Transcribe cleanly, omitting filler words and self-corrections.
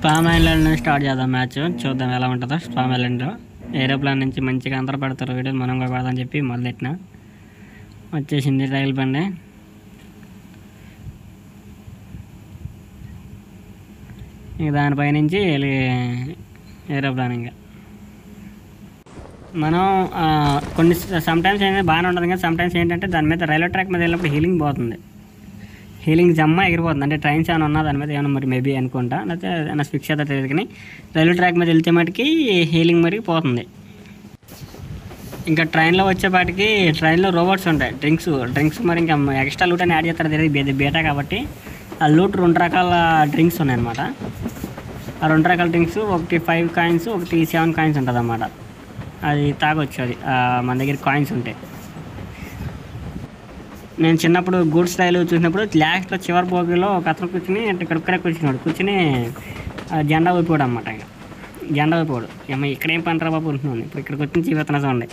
Spam island నుంచి start చేద్దాం match. చూద్దాం ఎలా ఉంటుందో. స్పామ్ ఐలాండ్లో ఏరోప్లేన్ నుంచి మంచిగా అందరూ పెడతారు వీడియోలు, మనం కూడా పెడదామని చెప్పి మొదలెట్టిన. వచ్చేసింది రైలు బండి. ఇక దానిపై నుంచి ఏరోప్లేన్. ఇంకా మనం కొన్ని సమ్టైమ్స్ ఏంటంటే బాగానే ఉంటుంది, కానీ సమ్టైమ్స్ ఏంటంటే దాని మీద రైల్వే ట్రాక్ మీద వెళ్ళినప్పుడు హీలింగ్ పోతుంది. హీలింగ్ జమ్మ ఎగిరిపోతుంది. అంటే ట్రైన్స్ ఏమైనా ఉన్నా దాని మీద ఏమైనా మరి మేబీ అనుకుంటా, లేకపోతే ఏమైనా ఫిక్స్ అయితే తెలియదు. కానీ రైల్వే ట్రాక్ మీద వెళ్తే మటుకి హీలింగ్ మరి పోతుంది. ఇంకా ట్రైన్లో వచ్చేపాటికి ట్రైన్లో రోబోట్స్ ఉంటాయి, డ్రింక్స్ మరి ఇంకా ఎక్స్ట్రా లూట్ అని యాడ్ చేస్తారు. తెలియదు బేటా కాబట్టి ఆ లూట్ 2 రకాల డ్రింక్స్ ఉన్నాయన్నమాట. ఆ 2 రకాల డ్రింక్స్, ఒకటి 5 కాయిన్స్, ఒకటి 7 కాయిన్స్ ఉంటుంది అన్నమాట. అది తాగొచ్చు. అది మన దగ్గర కాయిన్స్ ఉంటాయి. నేను చిన్నప్పుడు గూడ్స్ రైలు చూసినప్పుడు లాస్ట్లో చివరి బోగిలో ఒక అతను కూర్చుని ఇక్కడ కూర్చుని జెండా ఊపిపోడు అనమాట. జెండా ఊపిపోడు. ఏమో ఇక్కడేం పంటరా బాబు ఉంటున్నాను. ఇప్పుడు ఇక్కడికి వచ్చి చూస్తున్నా చూడండి.